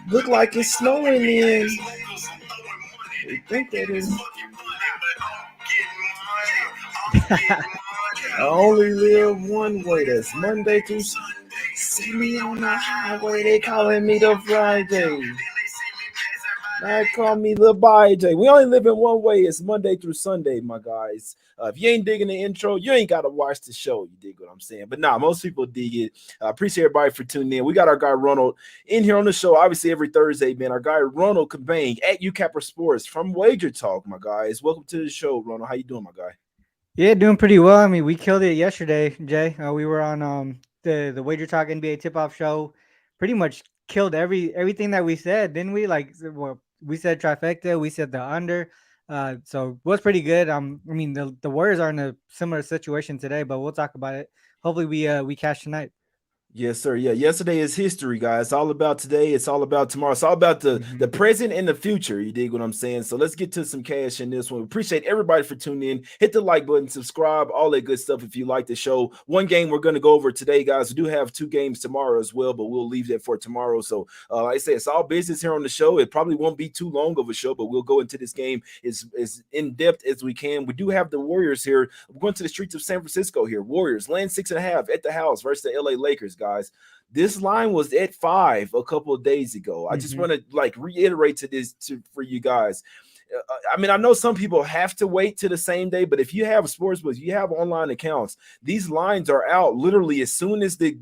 Look like it's snowing in. We think that is. I only live one way. That's Monday through Sunday. See me on the highway. They calling me the Friday. Now call me the J. We only live in one way. It's Monday through Sunday, my guys. If you ain't digging the intro, you ain't got to watch the show. You dig what I'm saying? But nah, most people dig it. I appreciate everybody for tuning in. We got our guy Ronald in here on the show, obviously every Thursday, man. Our guy Ronald Cabang at UCapper Sports from Wager Talk, my guys. Welcome to the show, Ronald. How you doing, my guy? Yeah, doing pretty well. I mean, we killed it yesterday, Jay. We were on the Wager Talk NBA tip off show. Pretty much killed everything that we said, didn't we? Well, we said trifecta, we said the under. So it was pretty good. I mean, the Warriors are in a similar situation today, but we'll talk about it. Hopefully, we cash tonight. Yes, sir. Yeah, yesterday is history, guys. It's all about today. It's all about tomorrow. It's all about the Hmm. present and the future. You dig what I'm saying? So let's get to some cash in this one. Appreciate everybody for tuning in. Hit the like button, subscribe, all that good stuff if you like the show. One game we're going to go over today, guys. We do have two games tomorrow as well, but we'll leave that for tomorrow. So, like I said, it's all business here on the show. It probably won't be too long of a show, but we'll go into this game as in depth as we can. We do have the Warriors here. We're going to the streets of San Francisco here. Warriors laying 6.5 at the house versus the LA Lakers, guys. This line was at 5 a couple of days ago. I just Hmm. want to like reiterate to this for you guys. I mean, I know some people have to wait to the same day, but if you have sports books, you have online accounts, these lines are out literally as soon as the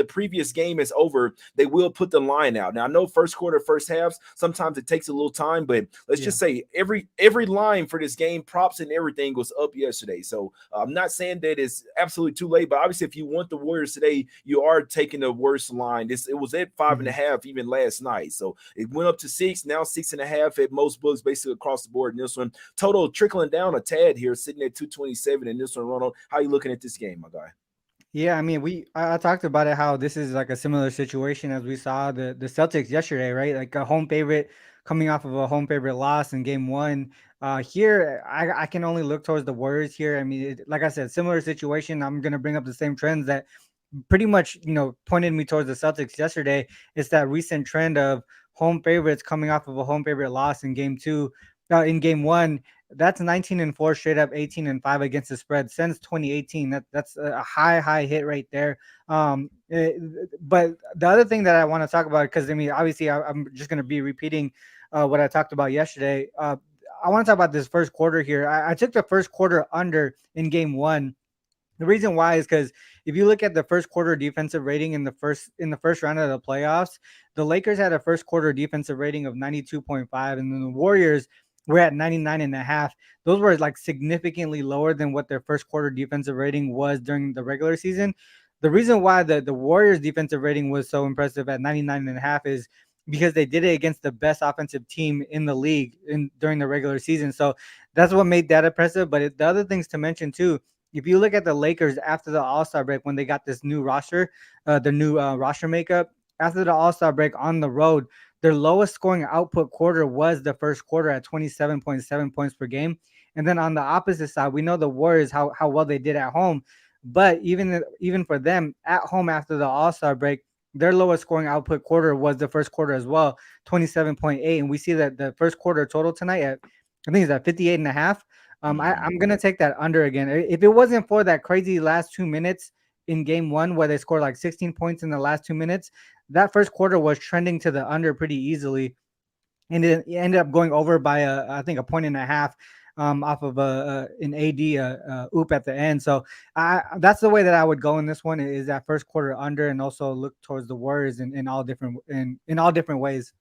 previous game is over, they will put the line out. Now, I know first quarter, first halves, sometimes it takes a little time, but let's Yeah. just say every line for this game, props and everything was up yesterday. So I'm not saying that it's absolutely too late, but obviously, if you want the Warriors today, you are taking the worst line. It was at five and a Hmm. half even last night, so it went up to 6, now 6.5 at most books, basically across the board in this one. Total trickling down a tad here, sitting at 227 in this one. Ronald, how you looking at this game, my guy? Yeah, I mean, I talked about it how this is like a similar situation as we saw the Celtics yesterday, right? Like a home favorite coming off of a home favorite loss in game one. Here, I can only look towards the Warriors here. I mean, like I said, similar situation. I'm gonna bring up the same trends that pretty much pointed me towards the Celtics yesterday. It's that recent trend of home favorites coming off of a home favorite loss in game two, in game one. That's 19-4 straight up, 18-5 against the spread since 2018. That's a high hit right there. But the other thing that I want to talk about, because I mean, obviously, I'm just going to be repeating what I talked about yesterday. I want to talk about this first quarter here. I took the first quarter under in game one. The reason why is because if you look at the first quarter defensive rating in the first round of the playoffs, the Lakers had a first quarter defensive rating of 92.5, and then the Warriors were at 99.5. Those were like significantly lower than what their first quarter defensive rating was during the regular season. The reason why the Warriors defensive rating was so impressive at 99.5 is because they did it against the best offensive team in the league during the regular season. So that's what made that impressive. But the other things to mention too, if you look at the Lakers after the All Star break when they got this new roster, the new roster makeup after the All Star break on the road, their lowest scoring output quarter was the first quarter at 27.7 points per game. And then on the opposite side, we know the Warriors how well they did at home, but even for them at home after the All Star break, their lowest scoring output quarter was the first quarter as well, 27.8. And we see that the first quarter total tonight at I think it's at 58 and a half. Mm-hmm. I'm gonna take that under again. If it wasn't for that crazy last 2 minutes in game one where they scored like 16 points in the last 2 minutes, that first quarter was trending to the under pretty easily, and it ended up going over by I think a point and a half off of an AD oop at the end. So that's the way that I would go in this one is that first quarter under, and also look towards the Warriors in all different in all different ways.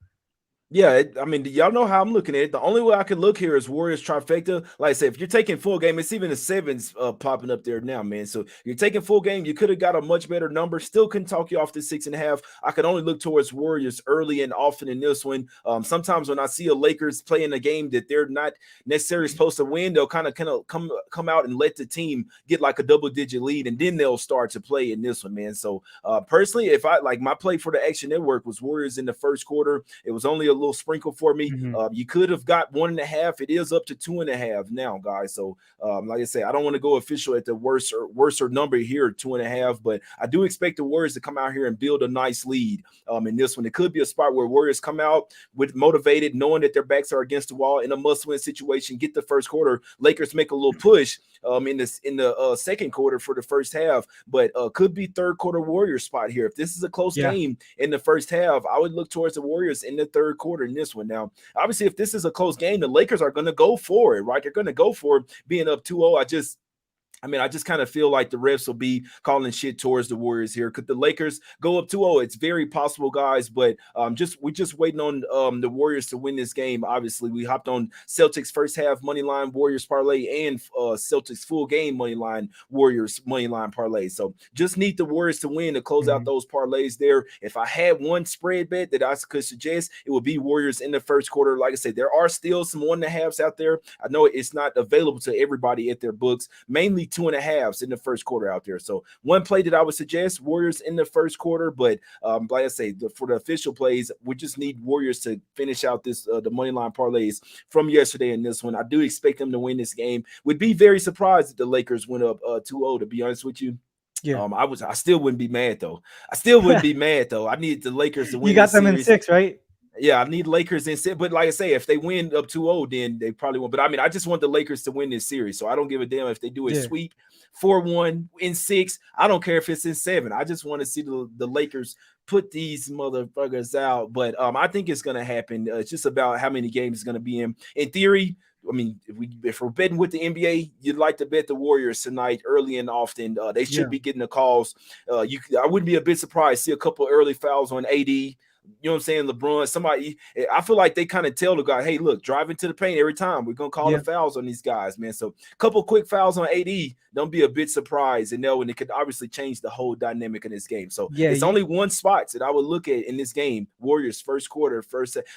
Yeah, I mean, y'all know how I'm looking at it. The only way I could look here is Warriors trifecta. Like I said, if you're taking full game, it's even the sevens popping up there now, man. So you're taking full game. You could have got a much better number. Still couldn't talk you off the 6.5. I could only look towards Warriors early and often in this one. Sometimes when I see a Lakers playing a game that they're not necessarily supposed to win, they'll kind of come out and let the team get like a double digit lead, and then they'll start to play in this one, man. So personally, if I like my play for the Action Network was Warriors in the first quarter, it was only a little sprinkle for me. Hmm. You could have got 1.5. It is up to 2.5 now, guys. So like I said, I don't want to go official at the worser number here, 2.5, but I do expect the Warriors to come out here and build a nice lead in this one. It could be a spot where Warriors come out with motivated, knowing that their backs are against the wall in a must-win situation, get the first quarter. Lakers make a little push in the second quarter for the first half, but could be third quarter Warriors spot here. If this is a close Yeah. game in the first half, I would look towards the Warriors in the third quarter in this one. Now, obviously, if this is a close game, the Lakers are going to go for it, right? They're going to go for it being up 2-0. I just kind of feel like the refs will be calling shit towards the Warriors here. Could the Lakers go up 2-0? It's very possible, guys, but we're just waiting on the Warriors to win this game. Obviously, we hopped on Celtics first half money line Warriors parlay and Celtics full game money line Warriors money line parlay. So just need the Warriors to win to close out those parlays there. If I had one spread bet that I could suggest, it would be Warriors in the first quarter. Like I said, there are still some 1.5s out there. I know it's not available to everybody at their books, mainly 2.5s in the first quarter out there. So one play that I would suggest, Warriors in the first quarter, but like I say, for the official plays, we just need Warriors to finish out this the money line parlays from yesterday in this one. I do expect them to win this game. Would be very surprised if the Lakers went up 2-0, to be honest with you. Yeah. I still wouldn't be mad though. I still wouldn't be mad though. I need the Lakers to You win got this them in series. 6, right? Yeah, I need Lakers in set. But like I say, if they win up 2-0, then they probably won't. But I just want the Lakers to win this series. So I don't give a damn if they do a Yeah. sweep 4-1 in 6. I don't care if it's in 7. I just want to see the Lakers put these motherfuckers out. But I think it's gonna happen. It's just about how many games it's gonna be in. In theory, if we're betting with the NBA, you'd like to bet the Warriors tonight, early and often. They should Yeah. be getting the calls. I wouldn't be a bit surprised see a couple early fouls on AD. You know what I'm saying? LeBron, somebody, I feel like they kind of tell the guy, hey, look, drive into the paint every time. We're going to call the fouls on these guys, man. So a couple quick fouls on AD, don't be a bit surprised. And it could obviously change the whole dynamic in this game. So it's only one spot that I would look at in this game. Warriors first quarter,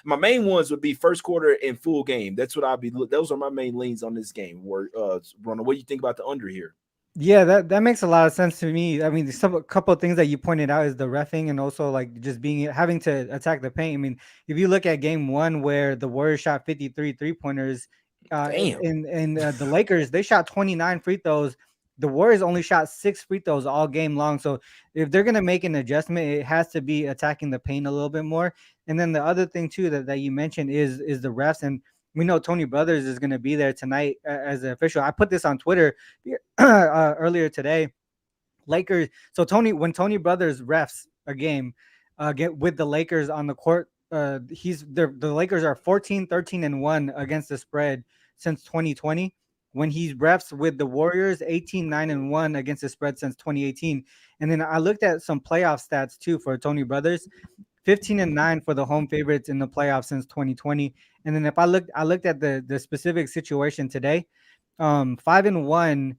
my main ones would be first quarter and full game. That's what those are my main leans on this game. Ronald, what do you think about the under here? Yeah, that makes a lot of sense to me. I mean, a couple of things that you pointed out is the reffing and also like just having to attack the paint. I mean, if you look at game 1 where the Warriors shot 53 3-pointers, Damn. and the Lakers, they shot 29 free throws. The Warriors only shot 6 free throws all game long. So if they're gonna make an adjustment, it has to be attacking the paint a little bit more. And then the other thing too that you mentioned is the refs, and we know Tony Brothers is going to be there tonight as an official. I put this on Twitter earlier today. Lakers. So when Tony Brothers refs a game, get with the Lakers on the court, the Lakers are 14-13-1 against the spread since 2020. When he refs with the Warriors, 18-9-1 against the spread since 2018. And then I looked at some playoff stats too for Tony Brothers. 15-9 for the home favorites in the playoffs since 2020. And then I looked at the specific situation today, 5-1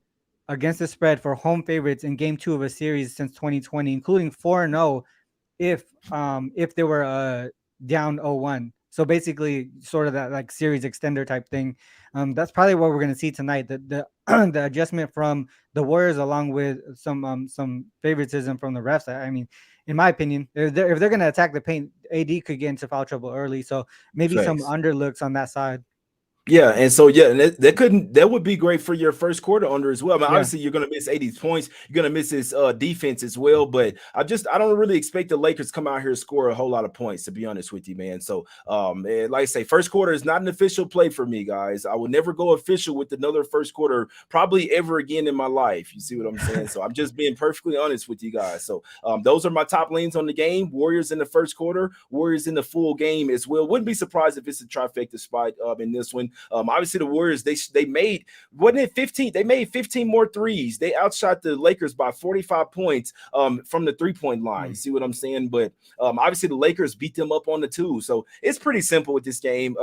against the spread for home favorites in game 2 of a series since 2020, including 4-0 if they were down 0-1. So basically sort of that like series extender type thing. That's probably what we're going to see tonight. The the adjustment from the Warriors along with some favoritism from the refs. I mean, in my opinion, if they're going to attack the paint, AD could get into foul trouble early. So maybe some underlooks on that side. Yeah, and so and that would be great for your first quarter under as well. Obviously you're gonna miss 80 points, you're gonna miss his defense as well. But I don't really expect the Lakers come out here and score a whole lot of points, to be honest with you, man. So like I say, first quarter is not an official play for me, guys. I will never go official with another first quarter, probably ever again in my life. You see what I'm saying? So I'm just being perfectly honest with you guys. So those are my top leans on the game. Warriors in the first quarter, Warriors in the full game as well. Wouldn't be surprised if it's a trifecta spot in this one. Obviously the Warriors, they made, wasn't it 15? They made 15 more threes. They outshot the Lakers by 45 points from the 3-point line. You see what I'm saying? But obviously the Lakers beat them up on the 2. So it's pretty simple with this game.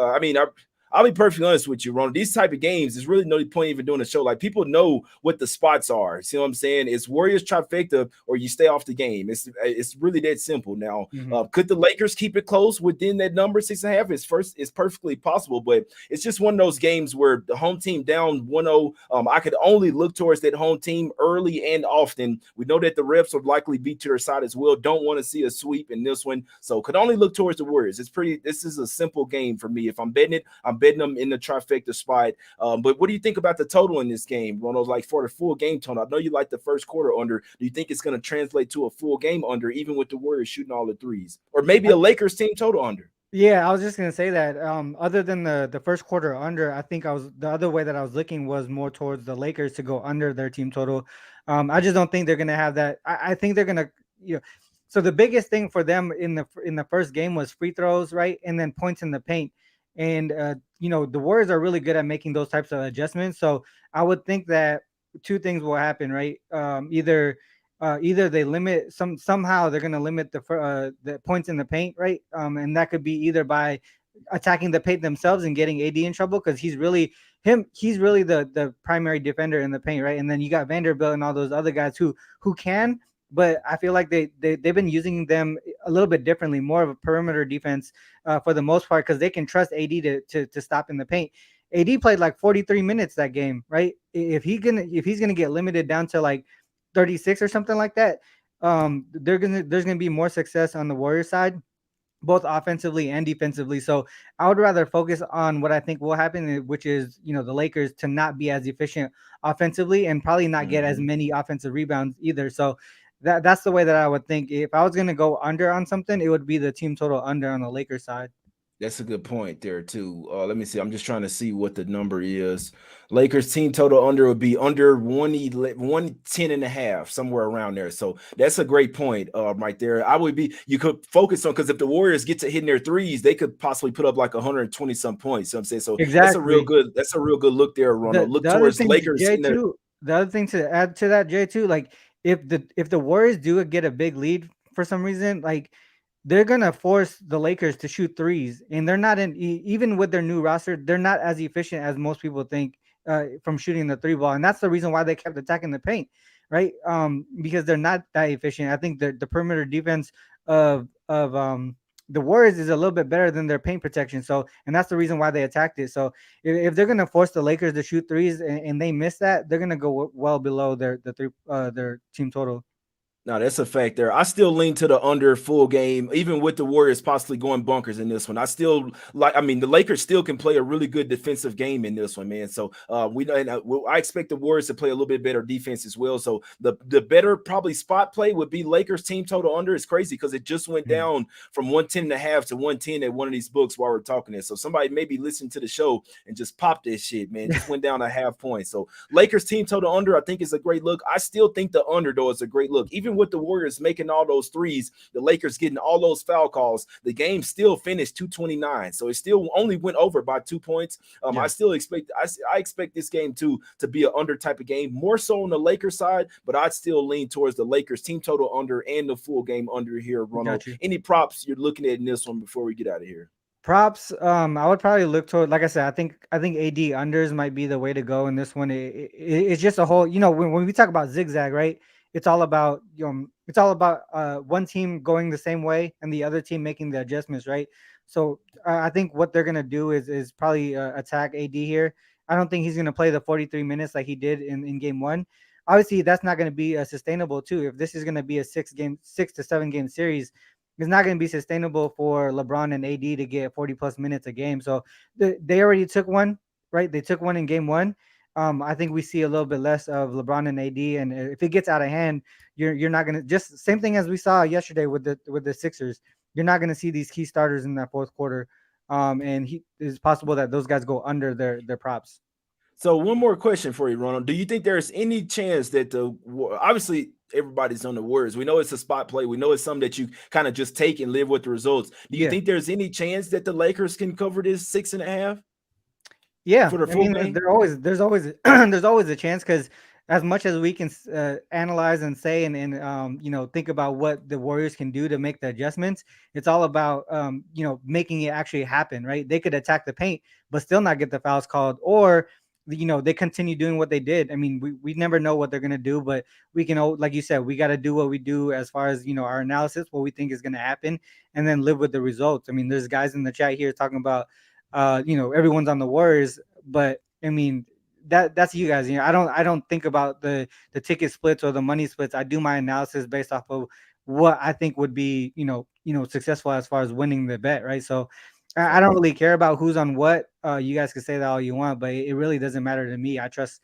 I'll be perfectly honest with you, Ronald. These type of games, there's really no point even doing a show. Like people know what the spots are. See what I'm saying? It's Warriors trifecta, or you stay off the game. It's really that simple. Now, Mhm. could the Lakers keep it close within that number 6.5? It's perfectly possible, but it's just one of those games where the home team down 1-0. I could only look towards that home team early and often. We know that the refs would likely be to their side as well. Don't want to see a sweep in this one, so could only look towards the Warriors. This is a simple game for me. If I'm betting it, I'm betting them in the trifecta spot. But what do you think about the total in this game, Ronald? Like for the full game total, I know you like the first quarter under. Do you think it's going to translate to a full game under, even with the Warriors shooting all the threes, or maybe a Lakers team total under? Yeah, I was just gonna say that. Other than the first quarter under, I think the other way that I was looking was more towards the Lakers to go under their team total. I just don't think they're gonna have that. I think they're gonna, you know. So the biggest thing for them in the first game was free throws, right, and then points in the paint. And the Warriors are really good at making those types of adjustments. So I would think that two things will happen, right? Either they limit somehow they're going to limit the points in the paint, right? And that could be either by attacking the paint themselves and getting AD in trouble, because he's really the primary defender in the paint, right? And then you got Vanderbilt and all those other guys who can, but I feel like they've been using them a little bit differently, more of a perimeter defense for the most part, because they can trust AD to stop in the paint. AD played like 43 minutes that game, right? If he's gonna get limited down to like 36 or something like that, there's gonna be more success on the Warriors side, both offensively and defensively. So I would rather focus on what I think will happen, which is the Lakers to not be as efficient offensively and probably not get as Mhm. many offensive rebounds either. So that's the way that I would think. If I was gonna go under on something, it would be the team total under on the Lakers side. That's a good point there too. Let me see. I'm just trying to see what the number is. Lakers team total under would be under 110 and a half, somewhere around there. So that's a great point right there. You could focus on, because if the Warriors get to hitting their threes, they could possibly put up like 120 some points. You know what I'm saying? So Exactly. that's a real good look there, Ronald. Look The other towards thing, Lakers Jay, in there. too. The other thing to add to that, Jay, too, like if the Warriors do get a big lead for some reason, like they're gonna force the Lakers to shoot threes, and they're not even with their new roster, they're not as efficient as most people think from shooting the three ball, and that's the reason why they kept attacking the paint, right? Because they're not that efficient. I think the perimeter defense of the Warriors is a little bit better than their paint protection. So, and that's the reason why they attacked it. So, if they're gonna force the Lakers to shoot threes and they miss that, they're gonna go well below their team total. No, that's a fact there. I still lean to the under full game, even with the Warriors possibly going bunkers in this one. I mean, the Lakers still can play a really good defensive game in this one, man. So I expect the Warriors to play a little bit better defense as well. So the better probably spot play would be Lakers team total under. It's crazy because it just went Mhm. down from 110 and a half to 110 at one of these books while we're talking this. So somebody maybe listen to the show and just pop this shit, man. Just went down a half point. So Lakers team total under, I think, is a great look. I still think the under, though, is a great look. Even with the Warriors making all those threes, the Lakers getting all those foul calls, the game still finished 229. So it still only went over by 2 points. I Yeah. still expect this game to be an under type of game, more so on the Lakers side, but I'd still lean towards the Lakers team total under and the full game under here, Ronald. Got you. Any props you're looking at in this one before we get out of here? Props. I would probably look toward, like I said, I think AD unders might be the way to go in this one. It's just a whole, when we talk about zigzag, right? It's all about one team going the same way and the other team making the adjustments, right? So I think what they're gonna do is probably attack AD here. I don't think he's gonna play the 43 minutes like he did in game one. Obviously, that's not gonna be sustainable too. If this is gonna be a 6 to 7 game series, it's not going to be sustainable for LeBron and AD to get 40 plus minutes a game. So they already took one, right? They took one in game one. I think we see a little bit less of LeBron and AD, and if it gets out of hand, you're not going to, just same thing as we saw yesterday with the Sixers. You're not going to see these key starters in that fourth quarter, and it's possible that those guys go under their props. So one more question for you, Ronald. Do you think there's any chance that obviously everybody's on the Warriors? We know it's a spot play. We know it's something that you kind of just take and live with the results. Do you Yeah. think there's any chance that the Lakers can cover this 6.5 Yeah, for the I full mean, game? there's always there's always a chance because as much as we can analyze and say and think about what the Warriors can do to make the adjustments, it's all about making it actually happen, right? They could attack the paint, but still not get the fouls called, or they continue doing what they did. I mean, we never know what they're gonna do, but we can, like you said, we got to do what we do as far as our analysis, what we think is gonna happen, and then live with the results. I mean, there's guys in the chat here talking about, everyone's on the Warriors, but I mean, that's you guys. I don't think about the ticket splits or the money splits. I do my analysis based off of what I think would be successful as far as winning the bet, right? So I don't really care about who's on what. You guys can say that all you want, but it really doesn't matter to me. I trust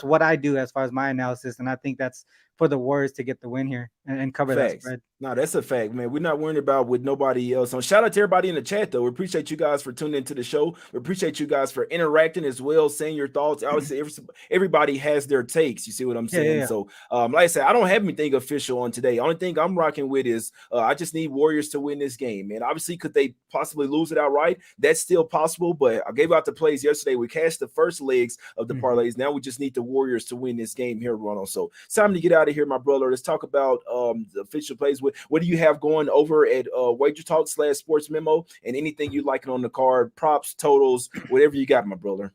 what I do as far as my analysis, and I think that's for the Warriors to get the win here and cover that Facts. spread. No, that's a fact, man. We're not worrying about with nobody else. So shout out to everybody in the chat, though. We appreciate you guys for tuning into the show. We appreciate you guys for interacting as well, saying your thoughts. Obviously, everybody has their takes. You see what I'm Yeah, yeah, saying? yeah. So, like I said, I don't have anything official on today. Only thing I'm rocking with is I just need Warriors to win this game, man. Obviously, could they possibly lose it outright? That's still possible, but I gave out the plays yesterday. We cashed the first legs of the Mhm. parlays. Now we just need the Warriors to win this game here, Ronald. So it's time to get out of here, my brother. Let's talk about the official plays. What do you have going over at Wager Talk / Sports Memo, and anything you like on the card, props, totals, whatever you got, my brother?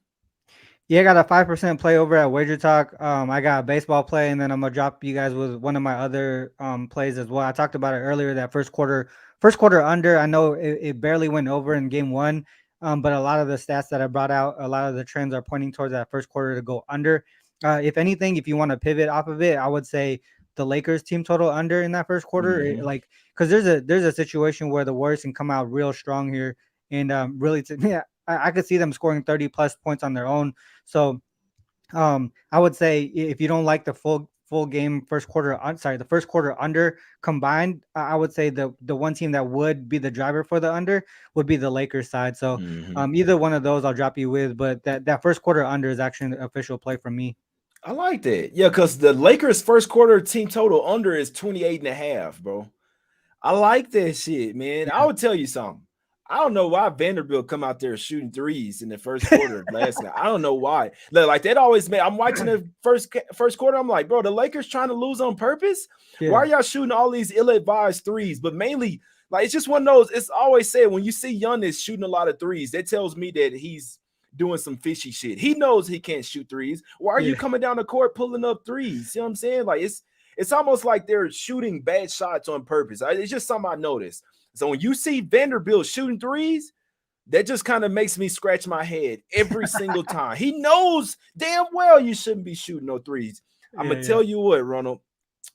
Yeah, I got a 5% play over at Wager Talk. I got a baseball play, and then I'm gonna drop you guys with one of my other plays as well. I talked about it earlier. That first quarter under. I know it barely went over in game one, but a lot of the stats that I brought out, a lot of the trends are pointing towards that first quarter to go under. If anything, if you want to pivot off of it, I would say the Lakers team total under in that first quarter. Mm-hmm. Like, because there's a situation where the Warriors can come out real strong here and really yeah, I could see them scoring 30 plus points on their own. So I would say if you don't like the full game first quarter, sorry, the first quarter under combined, I would say the one team that would be the driver for the under would be the Lakers side. So Mm-hmm. either one of those I'll drop you with, but that first quarter under is actually an official play for me. I like that. Yeah, because the Lakers first quarter team total under is 28.5, bro. I like that shit, man. I Yeah. would tell you something. I don't know why Vanderbilt come out there shooting threes in the first quarter of last night. I don't know why. Like that always made. I'm watching the first quarter. I'm like, bro, the Lakers trying to lose on purpose. Why Yeah. are y'all shooting all these ill-advised threes? But mainly, like it's just one of those. It's always said when you see Giannis shooting a lot of threes, that tells me that he's doing some fishy shit. He knows he can't shoot threes. Why are you Yeah. coming down the court pulling up threes? You know what I'm saying? Like it's almost like they're shooting bad shots on purpose. It's just something I noticed. So when you see Vanderbilt shooting threes, that just kind of makes me scratch my head every single time. He knows damn well you shouldn't be shooting no threes. I'm Yeah. gonna Yeah. tell you what, Ronald.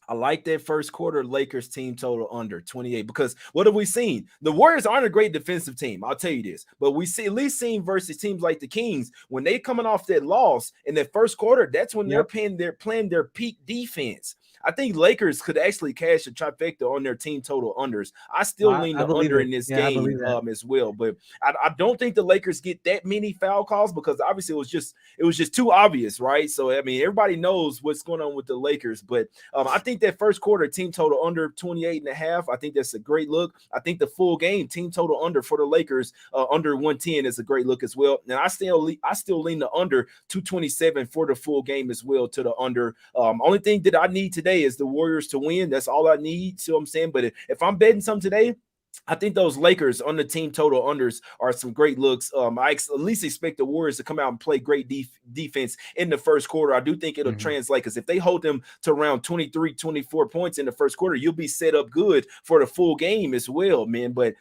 I like that first quarter Lakers team total under 28 because what have we seen? The Warriors aren't a great defensive team. I'll tell you this, but we see at least seen versus teams like the Kings when they coming off that loss in that first quarter. That's when they're Yep. playing their peak defense. I think Lakers could actually cash a trifecta on their team total unders. I still lean I the believe under it. in this Yeah, I game believe that. as well, but I don't think the Lakers get that many foul calls because obviously it was just too obvious, right? So I mean, everybody knows what's going on with the Lakers, but I think that first quarter team total under 28.5. I think that's a great look. I think the full game team total under for the Lakers under 110 is a great look as well. Now I still lean the under 227 for the full game as well to the under. Only thing that I need today is the Warriors to win. That's all I need. See what I'm saying? But if I'm betting something today, I think those Lakers on the team total unders are some great looks. At least expect the Warriors to come out and play great defense in the first quarter. I do think it'll Mhm. translate because if they hold them to around 23, 24 points in the first quarter, you'll be set up good for the full game as well, man. But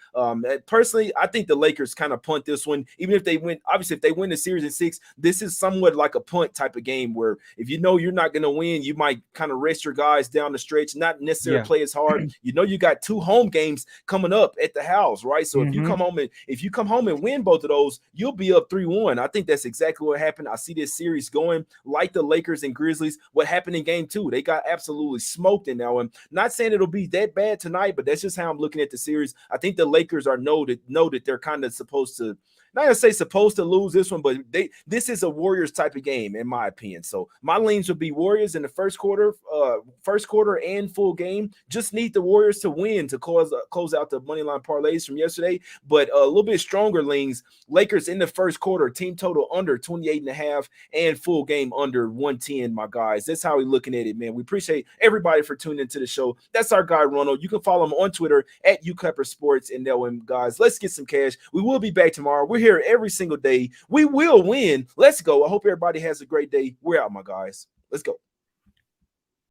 personally, I think the Lakers kind of punt this one. Even if they win, obviously, if they win the series in 6, this is somewhat like a punt type of game where if you know you're not going to win, you might kind of rest your guys down the stretch, not necessarily Yeah. play as hard. You know you got 2 home games coming up at the house, right? So Hmm. if you come home and win both of those, you'll be up 3-1. I think that's exactly what happened. I see this series going like the Lakers and Grizzlies. What happened in game 2? They got absolutely smoked in that one. Not saying it'll be that bad tonight, but that's just how I'm looking at the series. I think the Lakers know that they're kind of supposed to not gonna say supposed to lose this one, but this is a Warriors type of game, in my opinion. So my leans would be Warriors in the first quarter and full game. Just need the Warriors to win to close out the money line parlays from yesterday, but a little bit stronger leans. Lakers in the first quarter, team total under 28.5 and full game under 110, my guys. That's how we're looking at it, man. We appreciate everybody for tuning into the show. That's our guy, Ronald. You can follow him on Twitter at UClapperSports and guys. Let's get some cash. We will be back tomorrow. We're here every single day. We will win. Let's go. I hope everybody has a great day. We're out, my guys. Let's go.